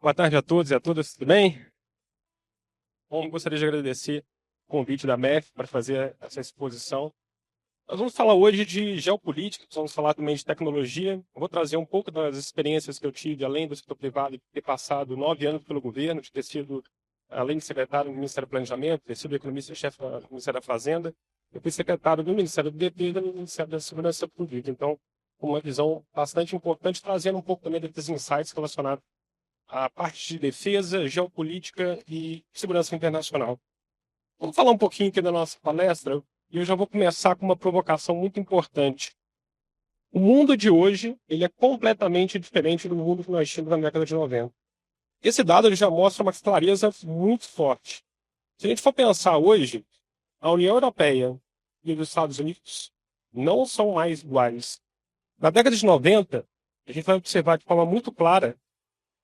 Boa tarde a todos e a todas, tudo bem? Bom, gostaria de agradecer o convite da MEF para fazer essa exposição. Nós vamos falar hoje de geopolítica, vamos falar também de tecnologia. Eu vou trazer um pouco das experiências que eu tive, além do setor privado, de ter passado 9 anos pelo governo, de ter sido, além de secretário do Ministério do Planejamento, ter sido economista-chefe do Ministério da Fazenda, eu fui secretário do Ministério do DP e do Ministério da Segurança Pública. Então, com uma visão bastante importante, trazendo um pouco também desses insights relacionados a parte de defesa, geopolítica e segurança internacional. Vamos falar um pouquinho aqui da nossa palestra e eu já vou começar com uma provocação muito importante. O mundo de hoje ele é completamente diferente do mundo que nós tínhamos na década de 90. Esse dado ele já mostra uma clareza muito forte. Se a gente for pensar hoje, a União Europeia e os Estados Unidos não são mais iguais. Na década de 90, a gente vai observar de forma muito clara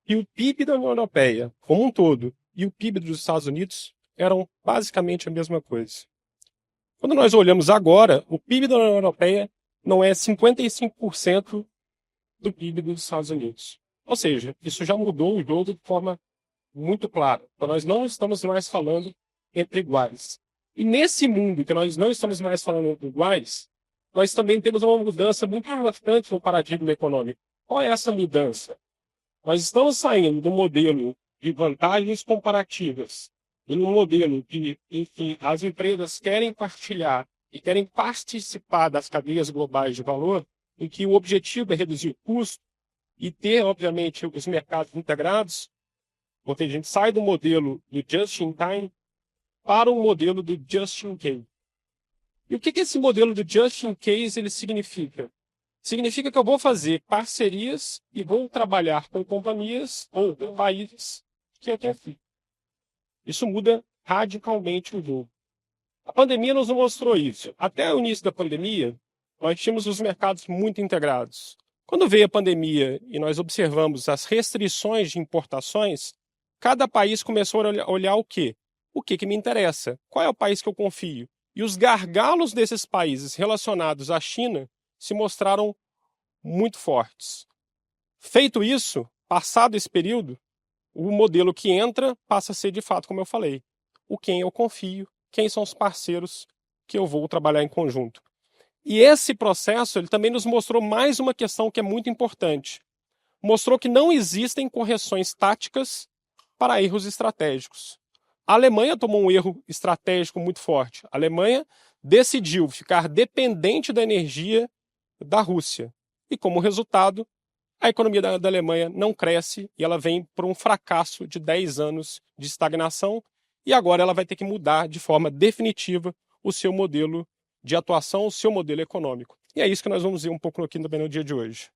e o PIB da União Europeia, como um todo, e o PIB dos Estados Unidos eram basicamente a mesma coisa. Quando nós olhamos agora, o PIB da União Europeia não é 55% do PIB dos Estados Unidos. Ou seja, isso já mudou o jogo de forma muito clara. Então nós não estamos mais falando entre iguais. E nesse mundo que nós não estamos mais falando entre iguais, nós também temos uma mudança muito importante no paradigma econômico. Qual é essa mudança? Nós estamos saindo do modelo de vantagens comparativas e no modelo de, enfim, as empresas querem partilhar e querem participar das cadeias globais de valor, em que o objetivo é reduzir o custo e ter, obviamente, os mercados integrados. Ou seja, a gente sai do modelo do just-in-time para o modelo do just-in-case. E o que esse modelo do just-in-case ele significa? Significa que eu vou fazer parcerias e vou trabalhar com companhias ou com países que eu confio. Isso muda radicalmente o jogo. A pandemia nos mostrou isso. Até o início da pandemia, nós tínhamos os mercados muito integrados. Quando veio a pandemia e nós observamos as restrições de importações, cada país começou a olhar o quê? O que me interessa? Qual é o país que eu confio? E os gargalos desses países relacionados à China se mostraram muito fortes. Feito isso, passado esse período, o modelo que entra passa a ser de fato, como eu falei, o quem eu confio, quem são os parceiros que eu vou trabalhar em conjunto. E esse processo ele também nos mostrou mais uma questão que é muito importante. Mostrou que não existem correções táticas para erros estratégicos. A Alemanha tomou um erro estratégico muito forte. A Alemanha decidiu ficar dependente da energia da Rússia. E como resultado, a economia da Alemanha não cresce e ela vem para um fracasso de 10 anos de estagnação e agora ela vai ter que mudar de forma definitiva o seu modelo de atuação, o seu modelo econômico. E é isso que nós vamos ver um pouco aqui também no dia de hoje.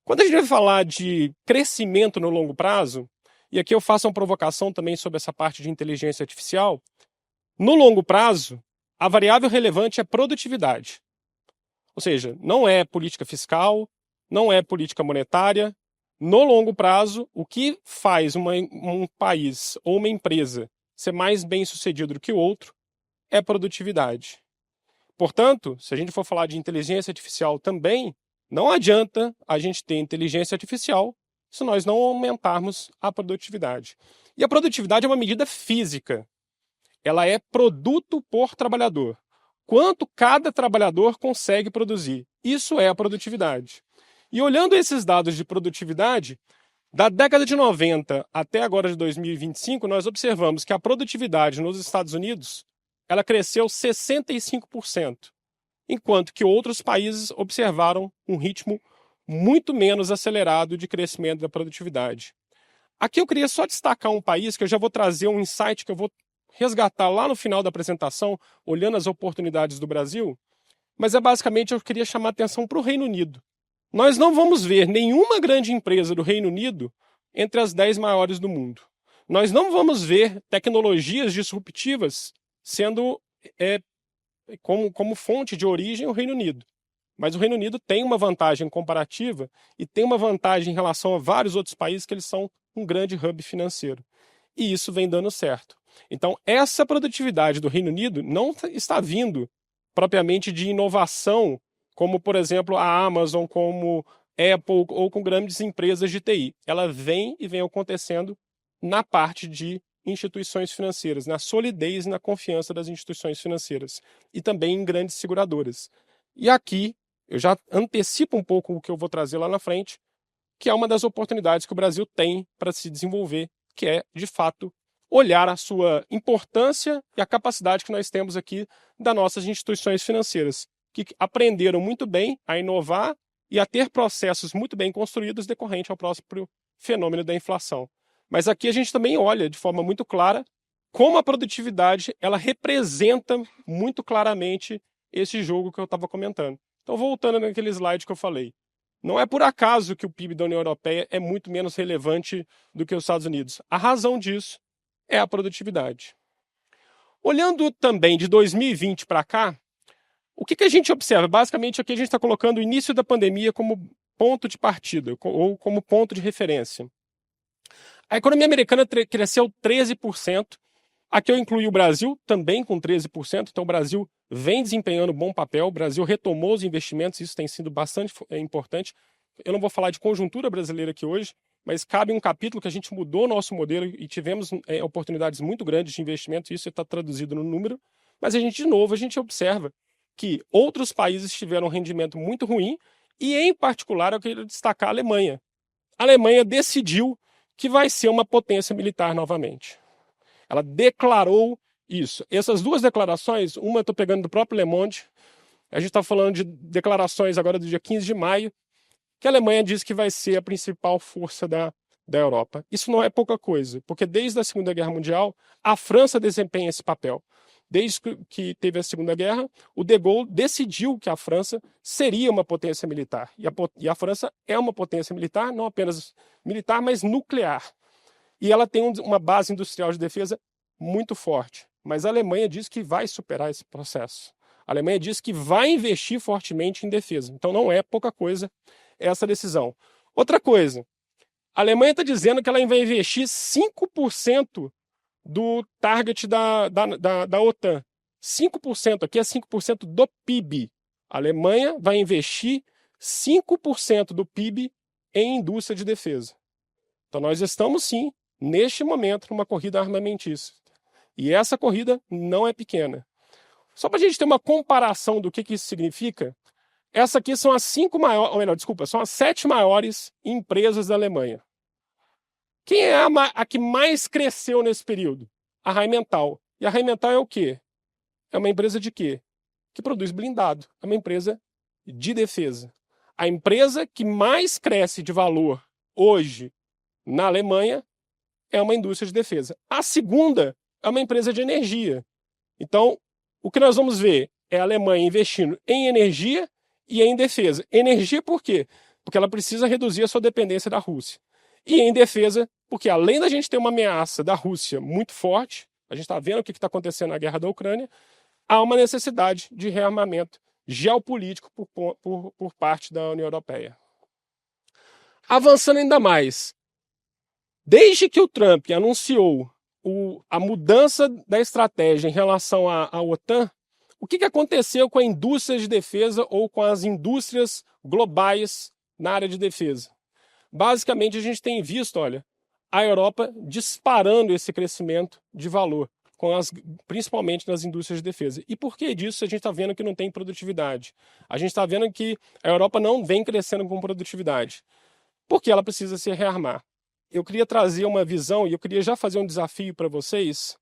Quando a gente vai falar de crescimento no longo prazo, e aqui eu faço uma provocação também sobre essa parte de inteligência artificial, no longo prazo, a variável relevante é produtividade. Ou seja, não é política fiscal, não é política monetária. No longo prazo, o que faz um país ou uma empresa ser mais bem sucedido do que o outro é produtividade. Portanto, se a gente for falar de inteligência artificial também, não adianta a gente ter inteligência artificial se nós não aumentarmos a produtividade. E a produtividade é uma medida física. Ela é produto por trabalhador. Quanto cada trabalhador consegue produzir. Isso é a produtividade. E olhando esses dados de produtividade, da década de 90 até agora de 2025, nós observamos que a produtividade nos Estados Unidos ela cresceu 65%, enquanto que outros países observaram um ritmo muito menos acelerado de crescimento da produtividade. Aqui eu queria só destacar um país que eu já vou trazer um insight que eu vou resgatar lá no final da apresentação, olhando as oportunidades do Brasil, mas basicamente eu queria chamar a atenção para o Reino Unido. Nós não vamos ver nenhuma grande empresa do Reino Unido entre as 10 maiores do mundo. Nós não vamos ver tecnologias disruptivas sendo como fonte de origem o Reino Unido. Mas o Reino Unido tem uma vantagem comparativa e tem uma vantagem em relação a vários outros países que eles são um grande hub financeiro. E isso vem dando certo. Então, essa produtividade do Reino Unido não está vindo propriamente de inovação, como, por exemplo, a Amazon, como Apple ou com grandes empresas de TI. Ela vem e vem acontecendo na parte de instituições financeiras, na solidez e na confiança das instituições financeiras e também em grandes seguradoras. E aqui eu já antecipo um pouco o que eu vou trazer lá na frente, que é uma das oportunidades que o Brasil tem para se desenvolver, que é, de fato, olhar a sua importância e a capacidade que nós temos aqui das nossas instituições financeiras, que aprenderam muito bem a inovar e a ter processos muito bem construídos decorrente ao próprio fenômeno da inflação. Mas aqui a gente também olha de forma muito clara como a produtividade ela representa muito claramente esse jogo que eu estava comentando. Então, voltando naquele slide que eu falei, não é por acaso que o PIB da União Europeia é muito menos relevante do que os Estados Unidos. A razão disso é a produtividade. Olhando também de 2020 para cá, o que a gente observa? Basicamente, aqui a gente está colocando o início da pandemia como ponto de partida, ou como ponto de referência. A economia americana cresceu 13%. Aqui eu incluí o Brasil, também com 13%. Então, o Brasil vem desempenhando um bom papel. O Brasil retomou os investimentos, isso tem sido bastante importante. Eu não vou falar de conjuntura brasileira aqui hoje, mas cabe um capítulo que a gente mudou o nosso modelo e tivemos oportunidades muito grandes de investimento. Isso está traduzido no número. Mas de novo, a gente observa que outros países tiveram um rendimento muito ruim e, em particular, eu quero destacar a Alemanha. A Alemanha decidiu que vai ser uma potência militar novamente. Ela declarou isso. Essas duas declarações, uma eu estou pegando do próprio Le Monde, a gente está falando de declarações agora do dia 15 de maio, que a Alemanha diz que vai ser a principal força da Europa. Isso não é pouca coisa, porque desde a Segunda Guerra Mundial, a França desempenha esse papel. Desde que teve a Segunda Guerra, o De Gaulle decidiu que a França seria uma potência militar. E a França é uma potência militar, não apenas militar, mas nuclear. E ela tem uma base industrial de defesa muito forte. Mas a Alemanha diz que vai superar esse processo. A Alemanha diz que vai investir fortemente em defesa. Então não é pouca coisa essa decisão. Outra coisa, a Alemanha está dizendo que ela vai investir 5% do target da OTAN. 5%, aqui é 5% do PIB. A Alemanha vai investir 5% do PIB em indústria de defesa. Então nós estamos sim, neste momento, numa corrida armamentista. E essa corrida não é pequena. Só para a gente ter uma comparação do que isso significa, essa aqui são as 5 maiores, ou melhor, desculpa, são as 7 maiores empresas da Alemanha. Quem é a que mais cresceu nesse período? A Rheinmetall. E a Rheinmetall é o quê? É uma empresa de quê? Que produz blindado. É uma empresa de defesa. A empresa que mais cresce de valor hoje na Alemanha é uma indústria de defesa. A segunda é uma empresa de energia. Então, o que nós vamos ver é a Alemanha investindo em energia e em defesa. Energia por quê? Porque ela precisa reduzir a sua dependência da Rússia. E em defesa, porque além da gente ter uma ameaça da Rússia muito forte, a gente está vendo o que está acontecendo na guerra da Ucrânia, há uma necessidade de rearmamento geopolítico por parte da União Europeia. Avançando ainda mais, desde que o Trump anunciou a mudança da estratégia em relação à OTAN, o que aconteceu com a indústria de defesa ou com as indústrias globais na área de defesa? Basicamente, a gente tem visto, olha, a Europa disparando esse crescimento de valor, principalmente nas indústrias de defesa. E por que disso a gente está vendo que não tem produtividade? A gente está vendo que a Europa não vem crescendo com produtividade, porque ela precisa se rearmar. Eu queria trazer uma visão e eu queria já fazer um desafio para vocês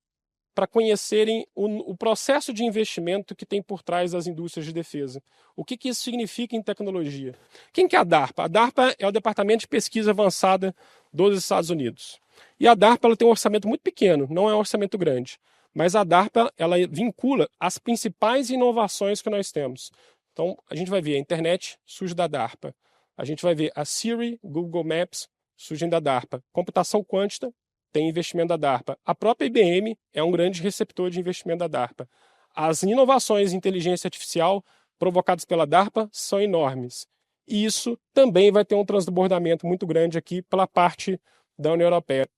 para conhecerem o processo de investimento que tem por trás das indústrias de defesa. O que isso significa em tecnologia? Quem que é a DARPA? A DARPA é o Departamento de Pesquisa Avançada dos Estados Unidos. E a DARPA ela tem um orçamento muito pequeno, não é um orçamento grande. Mas a DARPA ela vincula as principais inovações que nós temos. Então, a gente vai ver a internet surge da DARPA. A gente vai ver a Siri, Google Maps, surgem da DARPA. Computação quântica tem investimento da DARPA. A própria IBM é um grande receptor de investimento da DARPA. As inovações em inteligência artificial provocadas pela DARPA são enormes. E isso também vai ter um transbordamento muito grande aqui pela parte da União Europeia.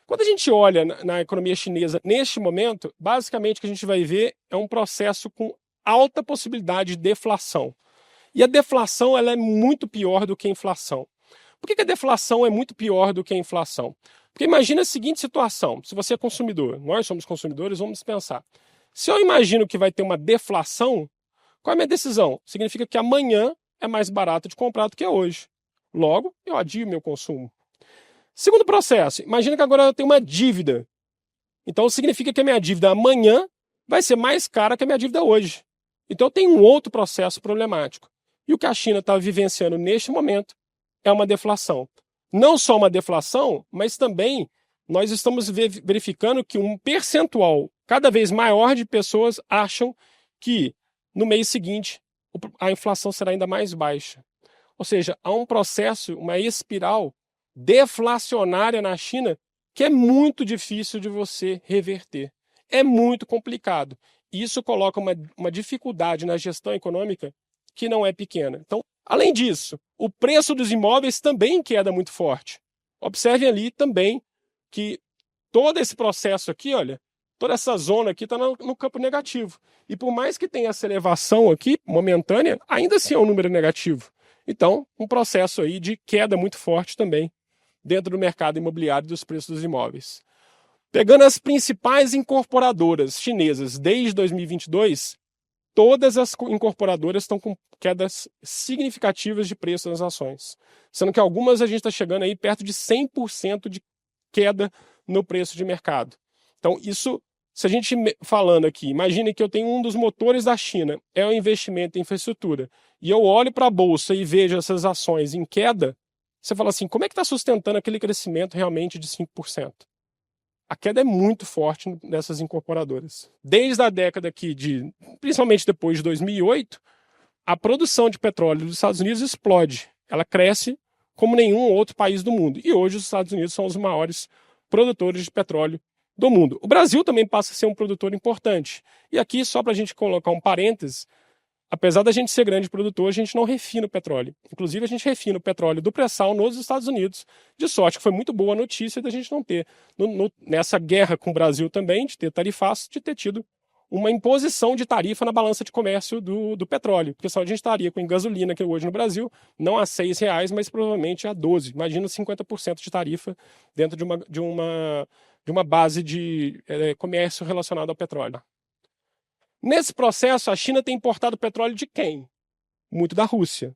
Quando a gente olha na economia chinesa neste momento, basicamente o que a gente vai ver é um processo com alta possibilidade de deflação. E a deflação ela é muito pior do que a inflação. Por que a deflação é muito pior do que a inflação? Porque imagina a seguinte situação, se você é consumidor, nós somos consumidores, vamos pensar. Se eu imagino que vai ter uma deflação, qual é a minha decisão? Significa que amanhã é mais barato de comprar do que hoje. Logo, eu adio meu consumo. Segundo processo, imagina que agora eu tenho uma dívida. Então significa que a minha dívida amanhã vai ser mais cara que a minha dívida hoje. Então tem um outro processo problemático. E o que a China está vivenciando neste momento é uma deflação. Não só uma deflação, mas também nós estamos verificando que um percentual cada vez maior de pessoas acham que no mês seguinte a inflação será ainda mais baixa. Ou seja, há um processo, uma espiral deflacionária na China que é muito difícil de você reverter. É muito complicado. Isso coloca uma dificuldade na gestão econômica que não é pequena. Então, além disso, o preço dos imóveis também queda muito forte. Observem ali também que todo esse processo aqui, olha, toda essa zona aqui está no campo negativo. E por mais que tenha essa elevação aqui, momentânea, ainda assim é um número negativo. Então, um processo aí de queda muito forte também dentro do mercado imobiliário dos preços dos imóveis. Pegando as principais incorporadoras chinesas desde 2022, todas as incorporadoras estão com quedas significativas de preço nas ações. Sendo que algumas a gente está chegando aí perto de 100% de queda no preço de mercado. Então, isso, se a gente falando aqui, imagine que eu tenho um dos motores da China, é o investimento em infraestrutura, e eu olho para a bolsa e vejo essas ações em queda, você fala assim, como é que está sustentando aquele crescimento realmente de 5%? A queda é muito forte nessas incorporadoras. Desde a década aqui principalmente depois de 2008, a produção de petróleo dos Estados Unidos explode. Ela cresce como nenhum outro país do mundo. E hoje os Estados Unidos são os maiores produtores de petróleo do mundo. O Brasil também passa a ser um produtor importante. E aqui, só para a gente colocar um parênteses, apesar da gente ser grande produtor, a gente não refina o petróleo. Inclusive, a gente refina o petróleo do pré-sal nos Estados Unidos. De sorte que foi muito boa a notícia da gente não ter, nessa guerra com o Brasil também, de ter tarifaço, de ter tido uma imposição de tarifa na balança de comércio do petróleo. Porque só a gente estaria com gasolina, que hoje no Brasil, não a R$6, mas provavelmente a 12. Imagina 50% de tarifa dentro de uma base de comércio relacionado ao petróleo. Nesse processo, a China tem importado petróleo de quem? Muito da Rússia.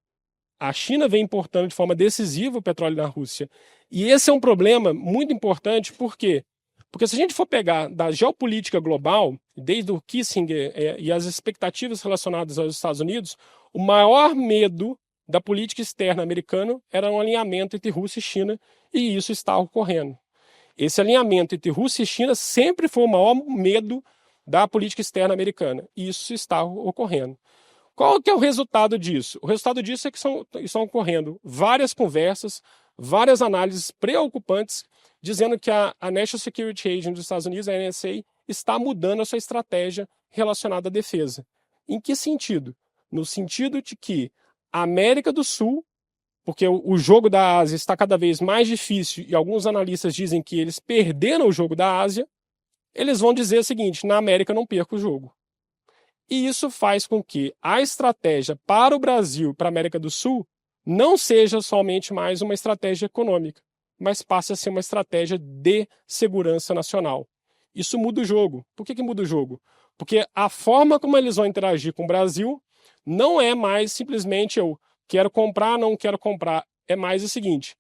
A China vem importando de forma decisiva o petróleo da Rússia. E esse é um problema muito importante, por quê? Porque se a gente for pegar da geopolítica global, desde o Kissinger e as expectativas relacionadas aos Estados Unidos, o maior medo da política externa americana era um alinhamento entre Rússia e China, e isso está ocorrendo. Esse alinhamento entre Rússia e China sempre foi o maior medo da política externa americana. E isso está ocorrendo. Qual que é o resultado disso? O resultado disso é que estão ocorrendo várias conversas, várias análises preocupantes, dizendo que a National Security Agency dos Estados Unidos, a NSA, está mudando a sua estratégia relacionada à defesa. Em que sentido? No sentido de que a América do Sul, porque o jogo da Ásia está cada vez mais difícil e alguns analistas dizem que eles perderam o jogo da Ásia, eles vão dizer o seguinte, na América não perca o jogo. E isso faz com que a estratégia para o Brasil, para a América do Sul, não seja somente mais uma estratégia econômica, mas passe a ser uma estratégia de segurança nacional. Isso muda o jogo. Por que muda o jogo? Porque a forma como eles vão interagir com o Brasil não é mais simplesmente eu quero comprar, não quero comprar. É mais o seguinte,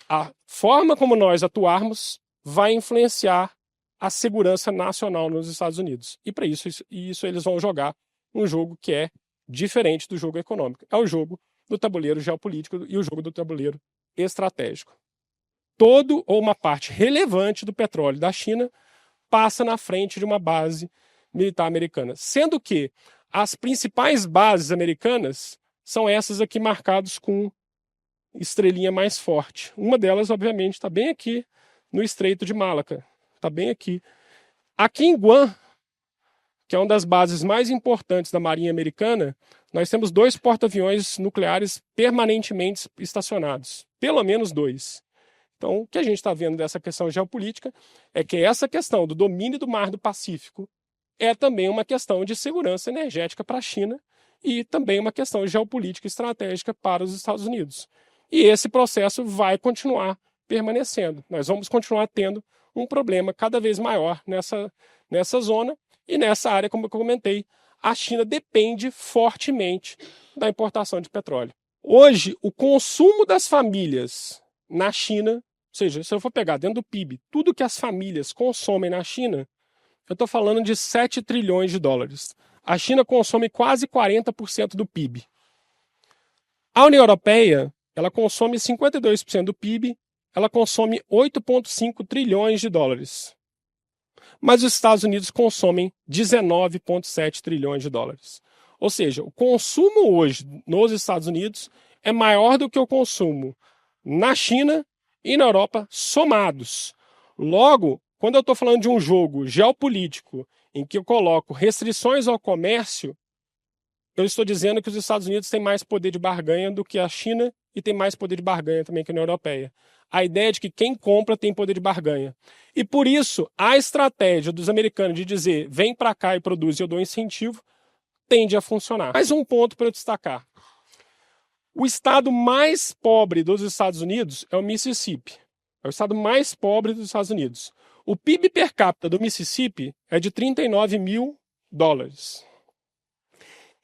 a forma como nós atuarmos vai influenciar a segurança nacional nos Estados Unidos. E para isso eles vão jogar um jogo que é diferente do jogo econômico. É o jogo do tabuleiro geopolítico e o jogo do tabuleiro estratégico. Todo ou uma parte relevante do petróleo da China passa na frente de uma base militar americana. Sendo que as principais bases americanas são essas aqui marcadas com estrelinha mais forte. Uma delas, obviamente, está bem aqui no Estreito de Malaca. Está bem aqui. Aqui em Guam, que é uma das bases mais importantes da Marinha Americana, nós temos 2 porta-aviões nucleares permanentemente estacionados. Pelo menos 2. Então, o que a gente está vendo dessa questão geopolítica é que essa questão do domínio do Mar do Pacífico é também uma questão de segurança energética para a China e também uma questão geopolítica estratégica para os Estados Unidos. E esse processo vai continuar permanecendo. Nós vamos continuar tendo um problema cada vez maior nessa zona e nessa área, como eu comentei, a China depende fortemente da importação de petróleo. Hoje, o consumo das famílias na China, ou seja, se eu for pegar dentro do PIB, tudo que as famílias consomem na China, eu estou falando de 7 trilhões de dólares. A China consome quase 40% do PIB. A União Europeia, ela consome 52% do PIB, ela consome 8,5 trilhões de dólares. Mas os Estados Unidos consomem 19,7 trilhões de dólares. Ou seja, o consumo hoje nos Estados Unidos é maior do que o consumo na China e na Europa somados. Logo, quando eu estou falando de um jogo geopolítico em que eu coloco restrições ao comércio, eu estou dizendo que os Estados Unidos têm mais poder de barganha do que a China e tem mais poder de barganha também que a União Europeia. A ideia de que quem compra tem poder de barganha. E por isso, a estratégia dos americanos de dizer vem para cá e produz e eu dou incentivo, tende a funcionar. Mais um ponto para eu destacar. O estado mais pobre dos Estados Unidos é o Mississippi. É o estado mais pobre dos Estados Unidos. O PIB per capita do Mississippi é de 39 mil dólares.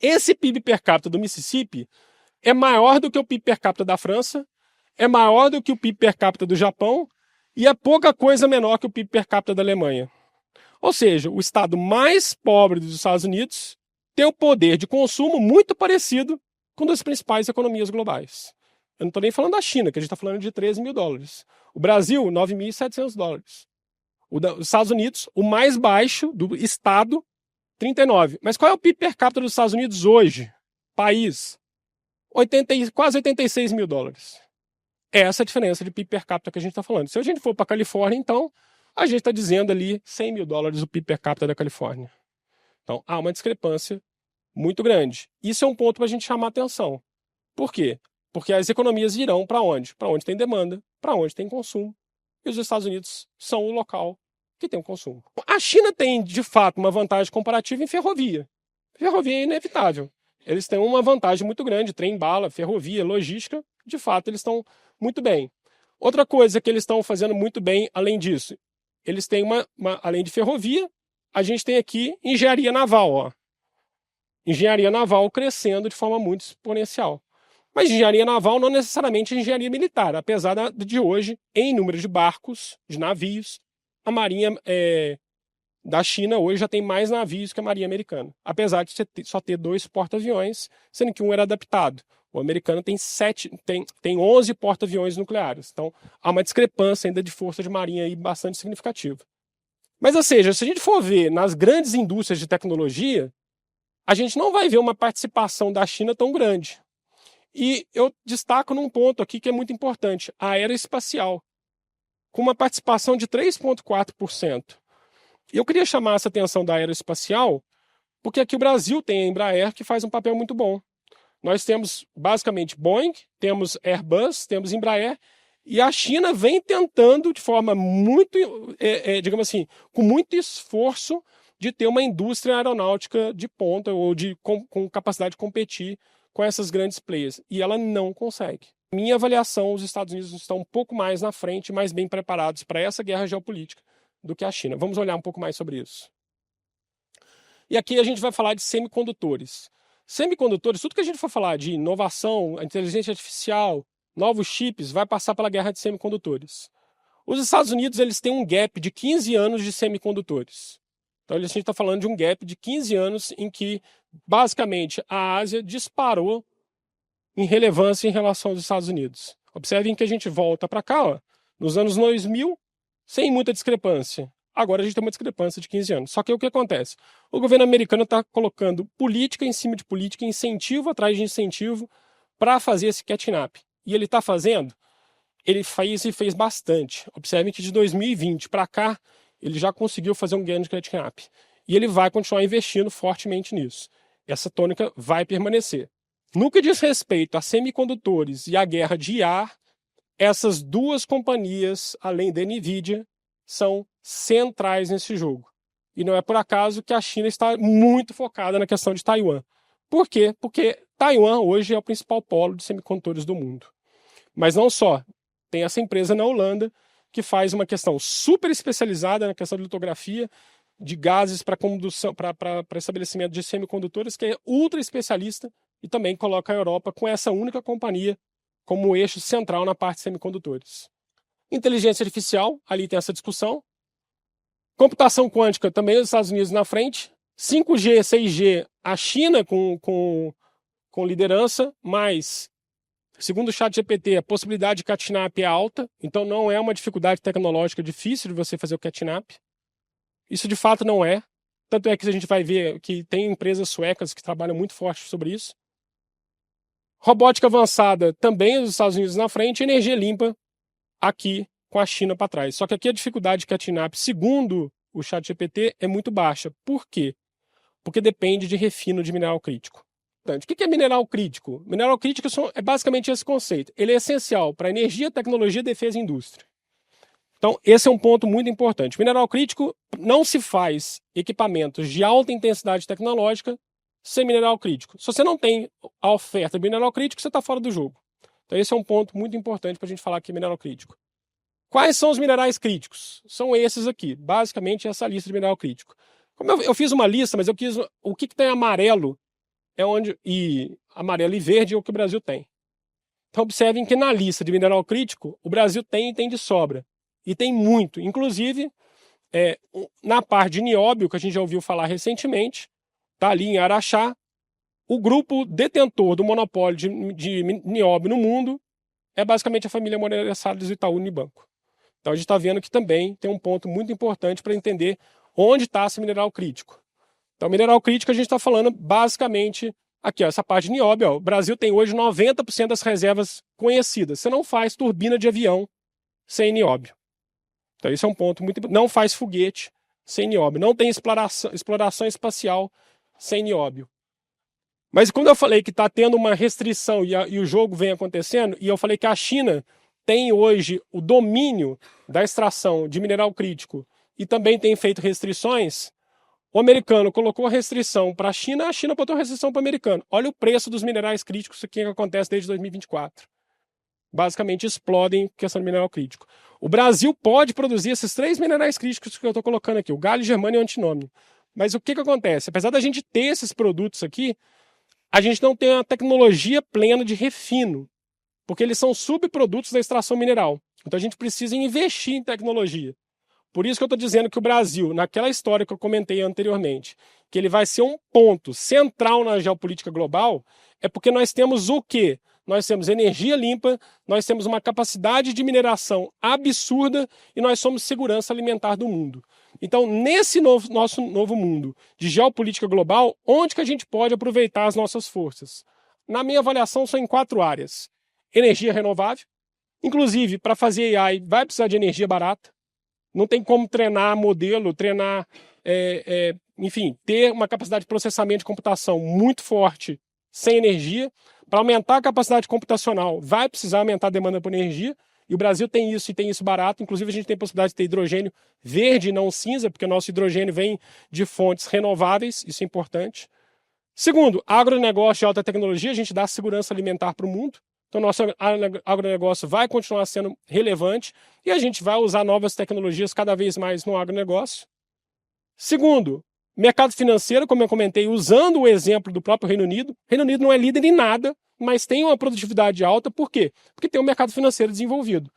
Esse PIB per capita do Mississippi é maior do que o PIB per capita da França, é maior do que o PIB per capita do Japão e é pouca coisa menor que o PIB per capita da Alemanha. Ou seja, o estado mais pobre dos Estados Unidos tem o poder de consumo muito parecido com das principais economias globais. Eu não estou nem falando da China, que a gente está falando de 13 mil dólares. O Brasil, 9.700 dólares. Os Estados Unidos, o mais baixo do estado, 39. Mas qual é o PIB per capita dos Estados Unidos hoje? País, quase 86 mil dólares. Essa é a diferença de PIB per capita que a gente está falando. Se a gente for para a Califórnia, então, a gente está dizendo ali 100 mil dólares o PIB per capita da Califórnia. Então, há uma discrepância muito grande. Isso é um ponto para a gente chamar a atenção. Por quê? Porque as economias irão para onde? Para onde tem demanda, para onde tem consumo. E os Estados Unidos são o local que tem o consumo. A China tem, de fato, uma vantagem comparativa em ferrovia. Ferrovia é inevitável. Eles têm uma vantagem muito grande, trem-bala, ferrovia, logística. De fato, eles estão muito bem. Outra coisa que eles estão fazendo muito bem, além disso, eles têm além de ferrovia, a gente tem aqui engenharia naval. Ó. Engenharia naval crescendo de forma muito exponencial. Mas engenharia naval não necessariamente engenharia militar, apesar de hoje, em número de barcos, de navios, a marinha da China hoje já tem mais navios que a marinha americana. Apesar de só ter 2 porta-aviões, sendo que um era adaptado. O americano tem 11 porta-aviões nucleares. Então, há uma discrepância ainda de força de marinha aí bastante significativa. Mas, ou seja, se a gente for ver nas grandes indústrias de tecnologia, a gente não vai ver uma participação da China tão grande. E eu destaco num ponto aqui que é muito importante, a aeroespacial, com uma participação de 3,4%. E eu queria chamar essa atenção da aeroespacial, porque aqui o Brasil tem a Embraer, que faz um papel muito bom. Nós temos, basicamente, Boeing, temos Airbus, temos Embraer, e a China vem tentando, de forma muito, digamos assim, com muito esforço, de ter uma indústria aeronáutica de ponta, ou com capacidade de competir com essas grandes players. E ela não consegue. Minha avaliação, os Estados Unidos estão um pouco mais na frente, mais bem preparados para essa guerra geopolítica do que a China. Vamos olhar um pouco mais sobre isso. E aqui a gente vai falar de semicondutores. Semicondutores, tudo que a gente for falar de inovação, inteligência artificial, novos chips, vai passar pela guerra de semicondutores. Os Estados Unidos eles têm um gap de 15 anos de semicondutores. Então a gente está falando de um gap de 15 anos em que, basicamente, a Ásia disparou em relevância em relação aos Estados Unidos. Observem que a gente volta para cá, ó, nos anos 2000, sem muita discrepância. Agora a gente tem uma discrepância de 15 anos. Só que o que acontece? O governo americano está colocando política em cima de política, incentivo atrás de incentivo, para fazer esse catching up. E ele está fazendo? Ele fez e fez bastante. Observem que de 2020 para cá, ele já conseguiu fazer um ganho de catching up. E ele vai continuar investindo fortemente nisso. Essa tônica vai permanecer. No que diz respeito a semicondutores e a guerra de IA, essas duas companhias, além da NVIDIA, são centrais nesse jogo. E não é por acaso que a China está muito focada na questão de Taiwan. Por quê? Porque Taiwan hoje é o principal polo de semicondutores do mundo. Mas não só. Tem essa empresa na Holanda que faz uma questão super especializada na questão de litografia de gases para condução, para estabelecimento de semicondutores, que é ultra especialista e também coloca a Europa com essa única companhia como eixo central na parte de semicondutores. Inteligência artificial, ali tem essa discussão. Computação quântica, também os Estados Unidos na frente. 5G, 6G, a China com liderança, mas, segundo o ChatGPT, a possibilidade de catnap é alta, então não é uma dificuldade tecnológica difícil de você fazer o catnap. Isso de fato não é. Tanto é que a gente vai ver que tem empresas suecas que trabalham muito forte sobre isso. Robótica avançada, também os Estados Unidos na frente, energia limpa aqui com a China para trás. Só que aqui a dificuldade de catnap, segundo o ChatGPT, é muito baixa. Por quê? Porque depende de refino de mineral crítico. O que é mineral crítico? Mineral crítico é basicamente esse conceito. Ele é essencial para energia, tecnologia, defesa e indústria. Então, esse é um ponto muito importante. Mineral crítico, não se faz equipamentos de alta intensidade tecnológica sem mineral crítico. Se você não tem a oferta de mineral crítico, você está fora do jogo. Então, esse é um ponto muito importante para a gente falar aqui mineral crítico. Quais são os minerais críticos? São esses aqui, basicamente essa lista de mineral crítico. Como eu fiz uma lista, mas eu quis o que tem amarelo e amarelo e verde é o que o Brasil tem. Então observem que na lista de mineral crítico o Brasil tem de sobra e tem muito. Inclusive na parte de nióbio que a gente já ouviu falar recentemente, está ali em Araxá, o grupo detentor do monopólio de nióbio no mundo é basicamente a família Moreira Salles do Itaú Unibanco. Então a gente está vendo que também tem um ponto muito importante para entender onde está esse mineral crítico. Então, mineral crítico a gente está falando basicamente aqui, ó, essa parte de nióbio. Ó, o Brasil tem hoje 90% das reservas conhecidas. Você não faz turbina de avião sem nióbio. Então, isso é um ponto muito importante. Não faz foguete sem nióbio. Não tem exploração espacial sem nióbio. Mas quando eu falei que está tendo uma restrição e o jogo vem acontecendo, e eu falei que a China tem hoje o domínio da extração de mineral crítico e também tem feito restrições, o americano colocou restrição para a China botou restrição para o americano. Olha o preço dos minerais críticos que acontece desde 2024. Basicamente explodem questão de mineral crítico. O Brasil pode produzir esses 3 minerais críticos que eu estou colocando aqui, o galho, germânio e o antinômio. Mas o que acontece? Apesar da gente ter esses produtos aqui, a gente não tem uma tecnologia plena de refino, porque eles são subprodutos da extração mineral. Então a gente precisa investir em tecnologia. Por isso que eu estou dizendo que o Brasil, naquela história que eu comentei anteriormente, que ele vai ser um ponto central na geopolítica global, é porque nós temos o quê? Nós temos energia limpa, nós temos uma capacidade de mineração absurda e nós somos segurança alimentar do mundo. Então, nesse nosso novo mundo de geopolítica global, onde que a gente pode aproveitar as nossas forças? Na minha avaliação, são em 4 áreas. Energia renovável. Inclusive, para fazer AI, vai precisar de energia barata. Não tem como treinar modelo, enfim, ter uma capacidade de processamento de computação muito forte sem energia. Para aumentar a capacidade computacional, vai precisar aumentar a demanda por energia. E o Brasil tem isso e tem isso barato. Inclusive, a gente tem a possibilidade de ter hidrogênio verde e não cinza, porque o nosso hidrogênio vem de fontes renováveis. Isso é importante. Segundo, agronegócio de alta tecnologia, a gente dá segurança alimentar para o mundo. Então, nosso agronegócio vai continuar sendo relevante e a gente vai usar novas tecnologias cada vez mais no agronegócio. Segundo, mercado financeiro, como eu comentei, usando o exemplo do próprio Reino Unido. O Reino Unido não é líder em nada, mas tem uma produtividade alta. Por quê? Porque tem um mercado financeiro desenvolvido.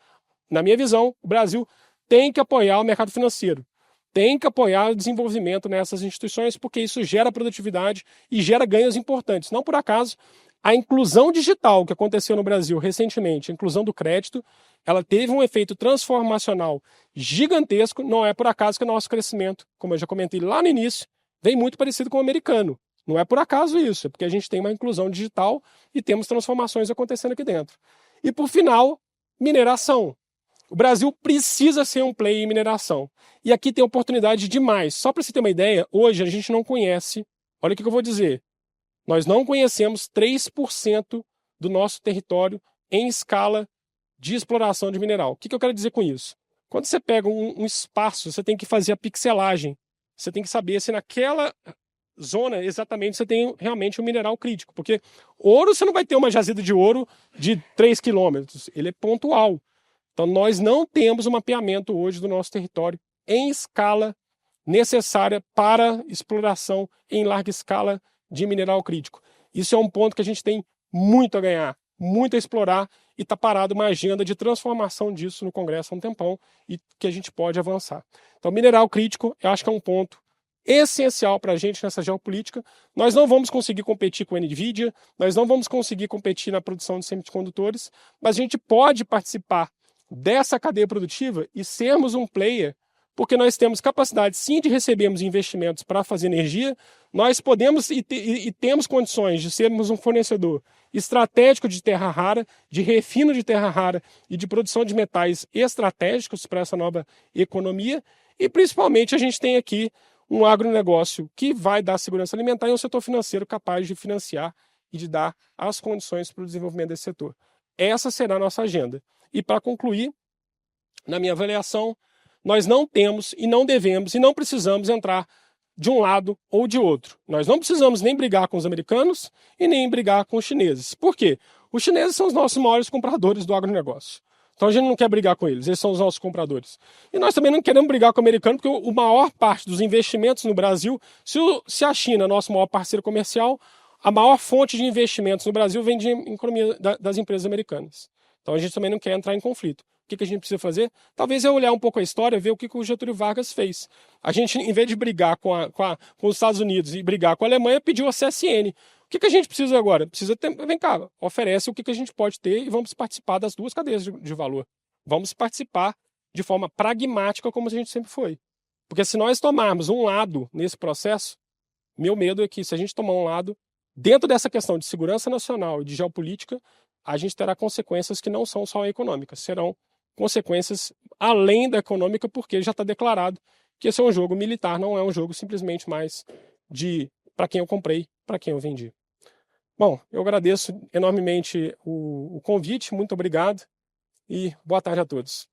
Na minha visão, o Brasil tem que apoiar o mercado financeiro. Tem que apoiar o desenvolvimento nessas instituições, porque isso gera produtividade e gera ganhos importantes. Não por acaso, a inclusão digital que aconteceu no Brasil recentemente, a inclusão do crédito, ela teve um efeito transformacional gigantesco. Não é por acaso que o nosso crescimento, como eu já comentei lá no início, vem muito parecido com o americano. Não é por acaso isso, é porque a gente tem uma inclusão digital e temos transformações acontecendo aqui dentro. E por final, mineração. O Brasil precisa ser um player em mineração. E aqui tem oportunidade demais. Só para você ter uma ideia, hoje a gente não conhece, olha o que eu vou dizer, nós não conhecemos 3% do nosso território em escala de exploração de mineral. O que eu quero dizer com isso? Quando você pega um espaço, você tem que fazer a pixelagem. Você tem que saber se naquela zona, exatamente, você tem realmente um mineral crítico. Porque ouro, você não vai ter uma jazida de ouro de 3 quilômetros. Ele é pontual. Então, nós não temos um mapeamento hoje do nosso território em escala necessária para exploração em larga escala de mineral crítico. Isso é um ponto que a gente tem muito a ganhar, muito a explorar, e está parado uma agenda de transformação disso no Congresso há um tempão e que a gente pode avançar. Então, mineral crítico, eu acho que é um ponto essencial para a gente nessa geopolítica. Nós não vamos conseguir competir com a NVIDIA, nós não vamos conseguir competir na produção de semicondutores, mas a gente pode participar dessa cadeia produtiva e sermos um player, porque nós temos capacidade sim de recebermos investimentos para fazer energia, nós podemos e temos condições de sermos um fornecedor estratégico de terra rara, de refino de terra rara e de produção de metais estratégicos para essa nova economia, e principalmente a gente tem aqui um agronegócio que vai dar segurança alimentar e um setor financeiro capaz de financiar e de dar as condições para o desenvolvimento desse setor. Essa será a nossa agenda. E para concluir, na minha avaliação, nós não temos e não devemos e não precisamos entrar de um lado ou de outro. Nós não precisamos nem brigar com os americanos e nem brigar com os chineses. Por quê? Os chineses são os nossos maiores compradores do agronegócio. Então a gente não quer brigar com eles, eles são os nossos compradores. E nós também não queremos brigar com o americano, porque a maior parte dos investimentos no Brasil, se a China é nosso maior parceiro comercial, a maior fonte de investimentos no Brasil vem de economia das empresas americanas. Então a gente também não quer entrar em conflito. O que a gente precisa fazer? Talvez é olhar um pouco a história, ver o que o Getúlio Vargas fez. A gente, em vez de brigar com os Estados Unidos e brigar com a Alemanha, pediu a CSN. O que a gente precisa agora? Precisa ter, vem cá, oferece o que a gente pode ter e vamos participar das duas cadeias de valor. Vamos participar de forma pragmática, como a gente sempre foi. Porque se nós tomarmos um lado nesse processo, meu medo é que se a gente tomar um lado, dentro dessa questão de segurança nacional e de geopolítica, a gente terá consequências que não são só econômicas, serão consequências além da econômica, porque já está declarado que esse é um jogo militar, não é um jogo simplesmente mais de para quem eu comprei, para quem eu vendi. Bom, eu agradeço enormemente o convite, muito obrigado e boa tarde a todos.